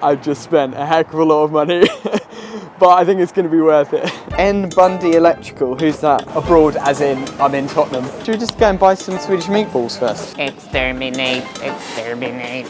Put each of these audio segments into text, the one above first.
I've just spent a heck of a lot of money, but I think it's going to be worth it. N Bundy Electrical, who's that? Abroad, as in I'm in Tottenham. Should we just go and buy some Swedish meatballs first? Exterminate, exterminate.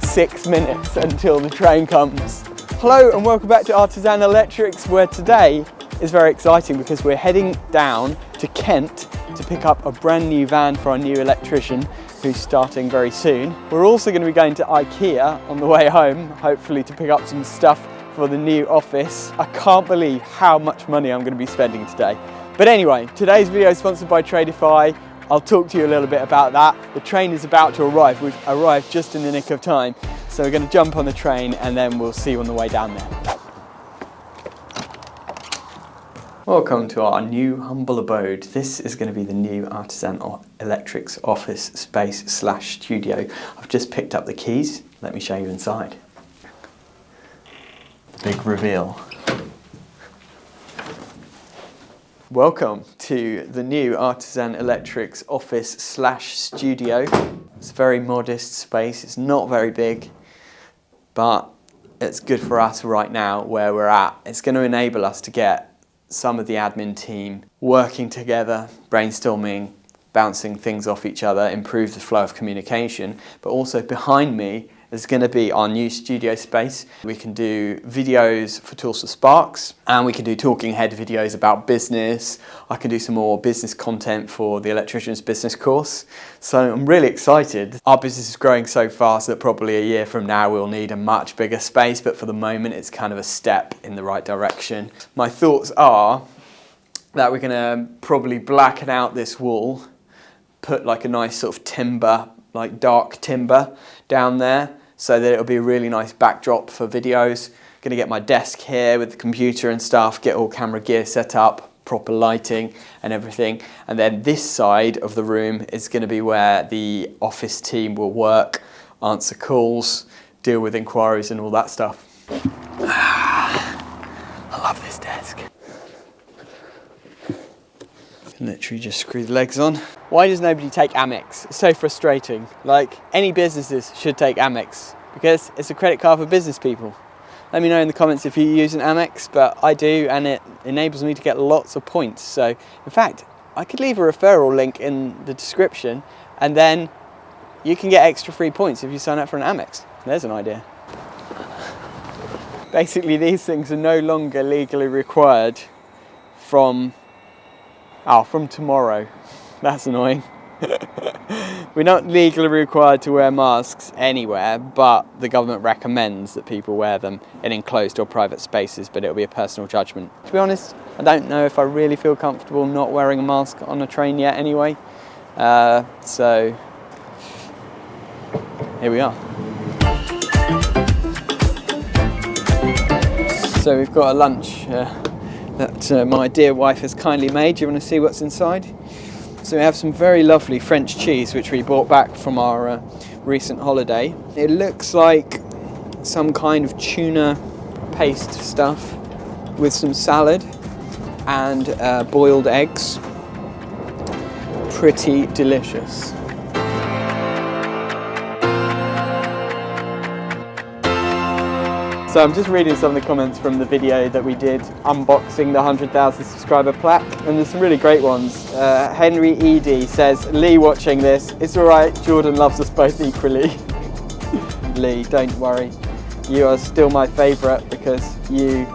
6 minutes until the train comes. Hello and welcome back to Artisan Electrics, where today is very exciting because we're heading down to Kent to pick up a brand new van for our new electrician who's starting very soon. We're also going to be going to IKEA on the way home, hopefully to pick up some stuff for the new office. I can't believe how much money I'm going to be spending today. But anyway, today's video is sponsored by TRADIFY. I'll talk to you a little bit about that. The train is about to arrive. We've arrived just in the nick of time. So we're going to jump on the train and then we'll see you on the way down there. Welcome to our new humble abode. This is going to be the new Artisan Electrics office space / studio. I've just picked up the keys. Let me show you inside. Big reveal. Welcome to the new Artisan Electrics office / studio. It's a very modest space. It's not very big, but it's good for us right now where we're at. It's going to enable us to get some of the admin team working together, brainstorming, bouncing things off each other, improve the flow of communication. But also behind me is going to be our new studio space. We can do videos for Tools for Sparks, and we can do talking head videos about business. I can do some more business content for the Electricians business course. So I'm really excited. Our business is growing so fast that probably a year from now we'll need a much bigger space, but for the moment it's kind of a step in the right direction. My thoughts are that we're going to probably blacken out this wall, put like a nice sort of timber, like dark timber down there, so that it'll be a really nice backdrop for videos. Gonna get my desk here with the computer and stuff, get all camera gear set up, proper lighting and everything. And then this side of the room is gonna be where the office team will work, answer calls, deal with inquiries and all that stuff. I love this desk. Can literally just screw the legs on. Why does nobody take AMEX? It's so frustrating. Like, any businesses should take AMEX because it's a credit card for business people. Let me know in the comments if you use an AMEX, but I do, and it enables me to get lots of points. So, in fact, I could leave a referral link in the description and then you can get extra free points if you sign up for an AMEX. There's an idea. Basically, these things are no longer legally required from tomorrow. That's annoying. We're not legally required to wear masks anywhere, but the government recommends that people wear them in enclosed or private spaces, but it'll be a personal judgment. To be honest, I don't know if I really feel comfortable not wearing a mask on a train yet anyway. So here we are. So we've got a lunch that my dear wife has kindly made. Do you want to see what's inside? So we have some very lovely French cheese which we brought back from our recent holiday. It looks like some kind of tuna paste stuff with some salad and boiled eggs. Pretty delicious. So I'm just reading some of the comments from the video that we did unboxing the 100,000 subscriber plaque, and there's some really great ones. Henry ED says, Lee watching this, it's alright, Jordan loves us both equally. Lee, don't worry, you are still my favourite because you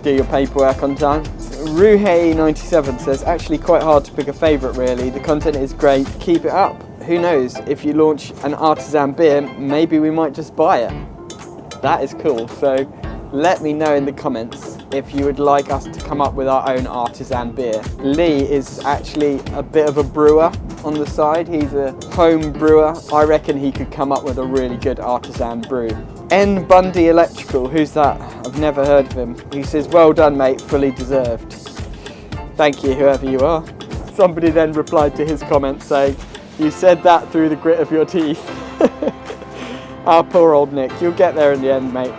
do your paperwork on time. Ruhei97 says, actually quite hard to pick a favourite really, the content is great, keep it up. Who knows, if you launch an Artisan beer, maybe we might just buy it. That is cool, so let me know in the comments if you would like us to come up with our own Artisan beer. Lee is actually a bit of a brewer on the side. He's a home brewer. I reckon he could come up with a really good Artisan brew. N Bundy Electrical, who's that? I've never heard of him. He says, well done mate, fully deserved. Thank you, whoever you are. Somebody then replied to his comment saying, you said that through the grit of your teeth. Ah, poor old Nick, you'll get there in the end, mate.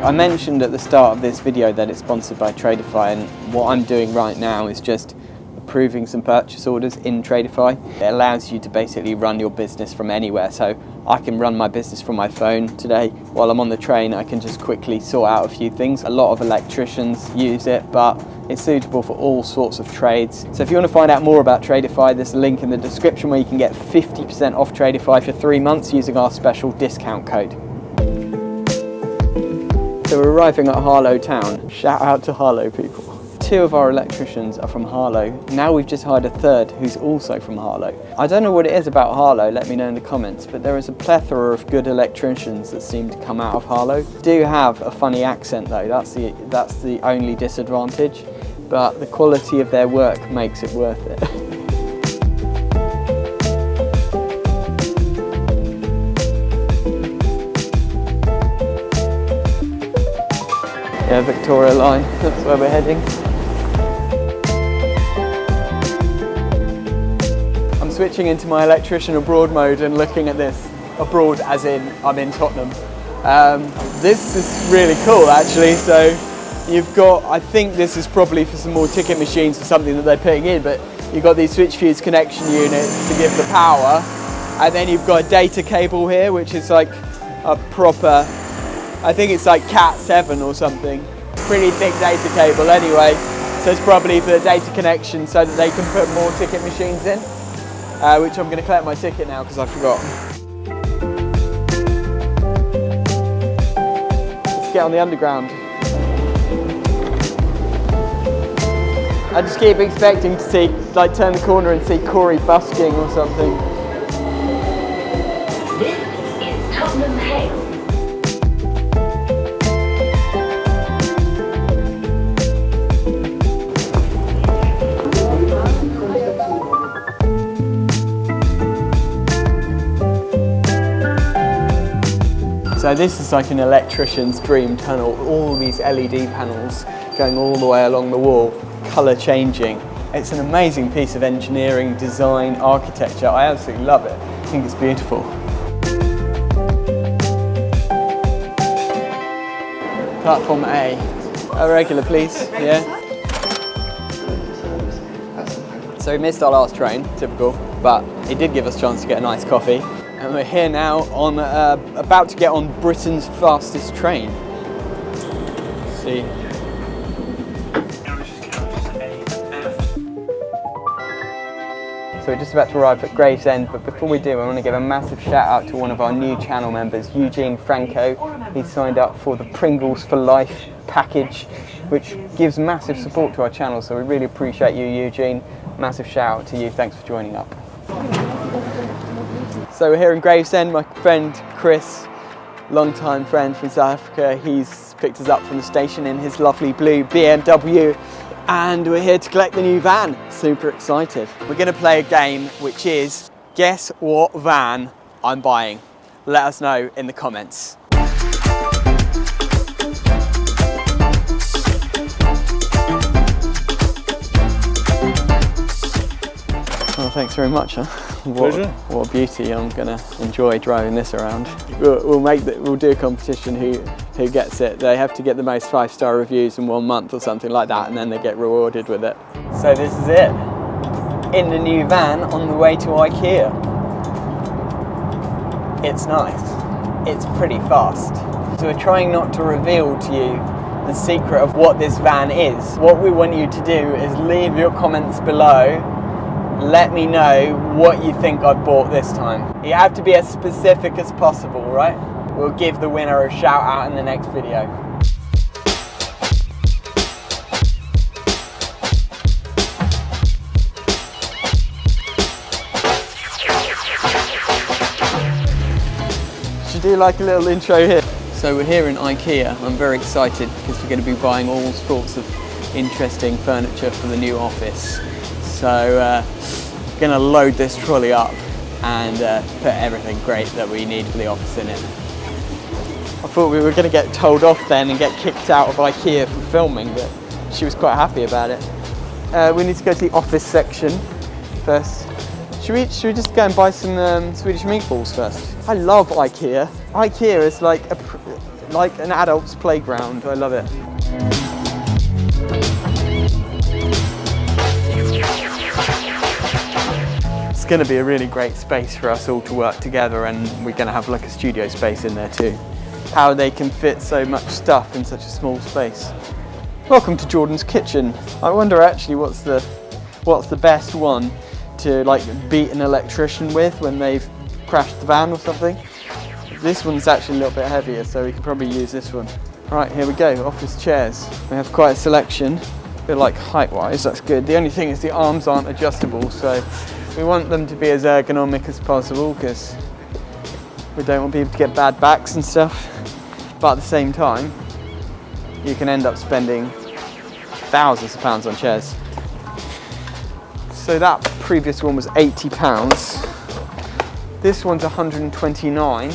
I mentioned at the start of this video that it's sponsored by TRADIFY, and what I'm doing right now is just approving some purchase orders in TRADIFY. It allows you to basically run your business from anywhere, so I can run my business from my phone today. While I'm on the train, I can just quickly sort out a few things. A lot of electricians use it, but it's suitable for all sorts of trades. So if you want to find out more about TRADIFY, there's a link in the description where you can get 50% off TRADIFY for 3 months using our special discount code. So we're arriving at Harlow town. Shout out to Harlow people. 2 of our electricians are from Harlow. Now we've just hired a 3rd who's also from Harlow. I don't know what it is about Harlow, let me know in the comments, but there is a plethora of good electricians that seem to come out of Harlow. Do have a funny accent though, that's the only disadvantage, but the quality of their work makes it worth it. Yeah, Victoria Line, that's where we're heading. I'm switching into my electrician abroad mode and looking at this. Abroad as in, I'm in Tottenham. This is really cool actually, so you've got, I think this is probably for some more ticket machines or something that they're putting in, but you've got these switch fuse connection units to give the power, and then you've got a data cable here, which is like a proper, I think it's like Cat 7 or something. Pretty thick data cable anyway, so it's probably for the data connection so that they can put more ticket machines in, which I'm going to collect my ticket now because I forgot. Let's get on the underground. I just keep expecting to see, like, turn the corner and see Corey busking or something. This is Tottenham Hale. So this is like an electrician's dream tunnel. All these LED panels going all the way along the wall, colour changing. It's an amazing piece of engineering, design, architecture. I absolutely love it. I think it's beautiful. Platform A. A regular, please. Yeah. So we missed our last train, typical, but it did give us a chance to get a nice coffee. And we're here now on, about to get on Britain's fastest train. Let's see. So we're just about to arrive at Gravesend, but before we do, I want to give a massive shout out to one of our new channel members, Eugene Franco. He's signed up for the Pringles for Life package, which gives massive support to our channel, so we really appreciate you, Eugene. Massive shout out to you, thanks for joining up. So we're here in Gravesend. My friend Chris, long-time friend from South Africa, he's picked us up from the station in his lovely blue BMW, and we're here to collect the new van. Super excited. We're going to play a game which is guess what van I'm buying. Let us know in the comments. Oh, thanks very much. Huh? Pleasure. What a beauty! I'm gonna enjoy driving this around. We'll do a competition. Who gets it? They have to get the most 5-star reviews in 1 month or something like that, and then they get rewarded with it. So this is it. In the new van on the way to IKEA. It's nice. It's pretty fast. So we're trying not to reveal to you the secret of what this van is. What we want you to do is leave your comments below. Let me know what you think I've bought this time. You have to be as specific as possible, right? We'll give the winner a shout out in the next video. Should do like a little intro here. So we're here in IKEA. I'm very excited because we're going to be buying all sorts of interesting furniture for the new office. So going to load this trolley up and put everything great that we need for the office in it. I thought we were going to get told off then and get kicked out of IKEA for filming, but she was quite happy about it. We need to go to the office section first. Should we just go and buy some Swedish meatballs first? I love IKEA. IKEA is like like an adult's playground. I love it. It's going to be a really great space for us all to work together, and we're going to have like a studio space in there too. How they can fit so much stuff in such a small space. Welcome to Jordan's kitchen. I wonder actually what's the best one to like beat an electrician with when they've crashed the van or something. This one's actually a little bit heavier, so we can probably use this one. Right, here we go, office chairs. We have quite a selection. I feel like height-wise, that's good. The only thing is the arms aren't adjustable, so we want them to be as ergonomic as possible because we don't want people to get bad backs and stuff. But at the same time, you can end up spending thousands of pounds on chairs. So that previous one was £80. This one's 129,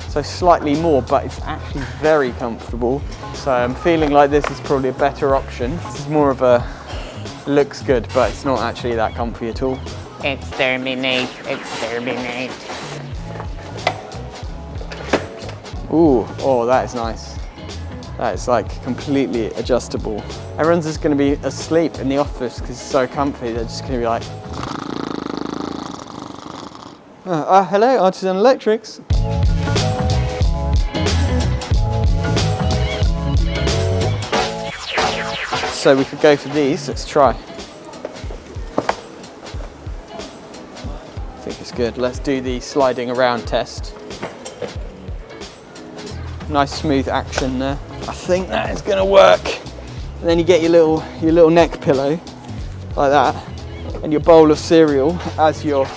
so slightly more, but it's actually very comfortable. So I'm feeling like this is probably a better option. This is more of a, looks good, but it's not actually that comfy at all. Exterminate, exterminate. Ooh, oh, that is nice. That is like completely adjustable. Everyone's just going to be asleep in the office because it's so comfy. They're just going to be like, hello, Artisan Electrics. So we could go for these. Let's try. I think it's good. Let's do the sliding around test. Nice smooth action there. I think that is going to work. And then you get your little neck pillow like that, and your bowl of cereal as you're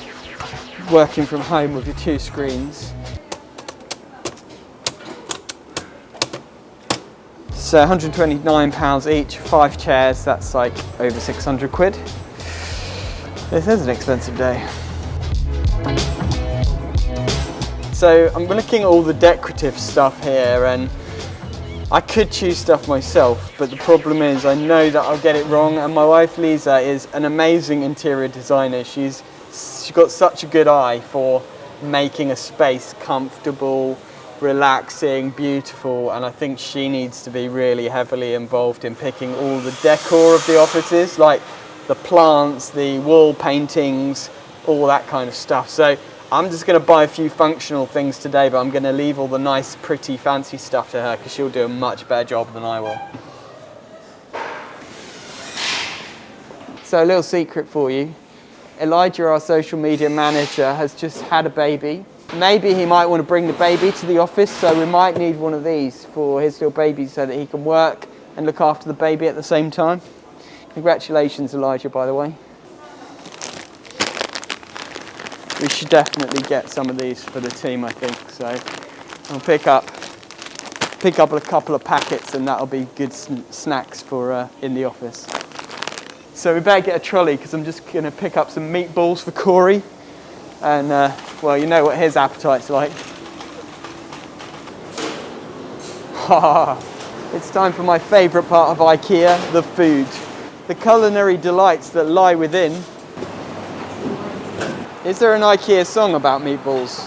working from home with your 2 screens. So £129 each, 5 chairs. That's like over 600 quid. This is an expensive day. So I'm looking at all the decorative stuff here, and I could choose stuff myself, but the problem is I know that I'll get it wrong, and my wife Lisa is an amazing interior designer. She's got such a good eye for making a space comfortable, relaxing, beautiful, and I think she needs to be really heavily involved in picking all the decor of the offices, like the plants, the wall paintings, all that kind of stuff. So I'm just going to buy a few functional things today, but I'm going to leave all the nice, pretty, fancy stuff to her because she'll do a much better job than I will. So a little secret for you. Elijah, our social media manager, has just had a baby. Maybe he might want to bring the baby to the office, so we might need one of these for his little baby so that he can work and look after the baby at the same time. Congratulations, Elijah, by the way. We should definitely get some of these for the team, I think. So I'll pick up a couple of packets, and that'll be good snacks for in the office. So we better get a trolley because I'm just going to pick up some meatballs for Corey. And well, you know what his appetite's like. It's time for my favourite part of IKEA, the food. The culinary delights that lie within. Is there an IKEA song about meatballs?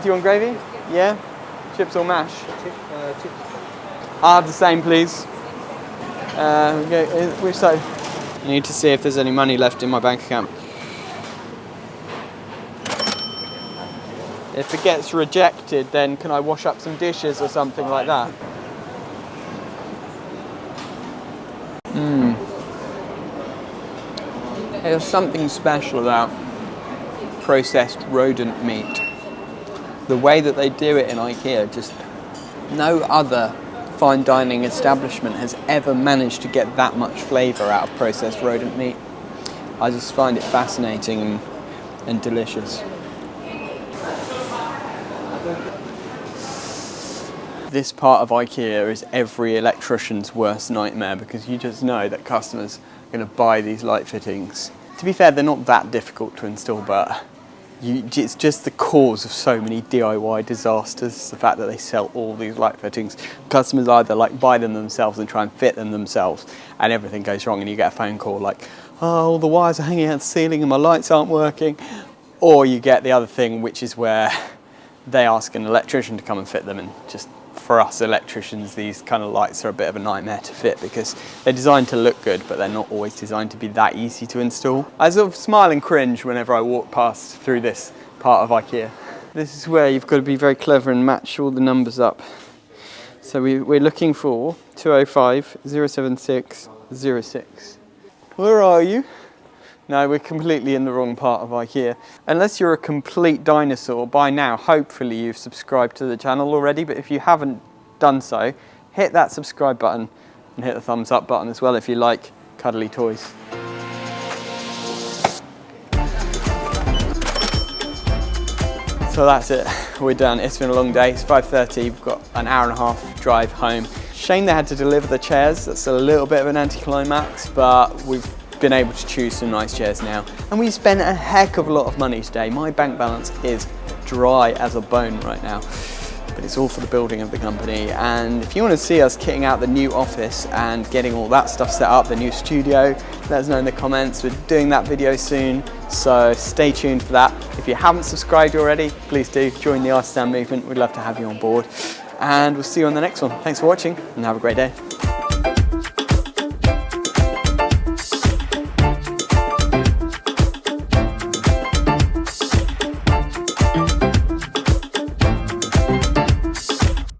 Do you want gravy? Yeah? Chips or mash? Chips. I'll have the same, please. Which side? I need to see if there's any money left in my bank account. If it gets rejected, then can I wash up some dishes or something like that? There's something special about processed rodent meat. The way that they do it in IKEA, just no other fine dining establishment has ever managed to get that much flavour out of processed rodent meat. I just find it fascinating and delicious. This part of IKEA is every electrician's worst nightmare because you just know that customers are going to buy these light fittings. To be fair, they're not that difficult to install, but it's just the cause of so many DIY disasters, the fact that they sell all these light fittings. Customers either like buy them themselves and try and fit them themselves, and everything goes wrong, and you get a phone call like, oh, the wires are hanging out the ceiling and my lights aren't working. Or you get the other thing, which is where they ask an electrician to come and fit them, and just for us electricians, these kind of lights are a bit of a nightmare to fit because they're designed to look good, but they're not always designed to be that easy to install. I sort of smile and cringe whenever I walk past through this part of IKEA. This is where you've got to be very clever and match all the numbers up. So we're looking for 205 076 06. Where are you? No, we're completely in the wrong part of IKEA. Unless you're a complete dinosaur, by now, hopefully you've subscribed to the channel already, but if you haven't done so, hit that subscribe button and hit the thumbs up button as well if you like cuddly toys. So that's it, we're done. It's been a long day, it's 5:30, we've got an hour and a half drive home. Shame they had to deliver the chairs, that's a little bit of an anticlimax, but we've been able to choose some nice chairs now. And we spent a heck of a lot of money today. My bank balance is dry as a bone right now, but it's all for the building of the company. And if you want to see us kitting out the new office and getting all that stuff set up, the new studio, let us know in the comments. We're doing that video soon, so stay tuned for that. If you haven't subscribed already, please do join the Artisan movement. We'd love to have you on board. And we'll see you on the next one. Thanks for watching and have a great day.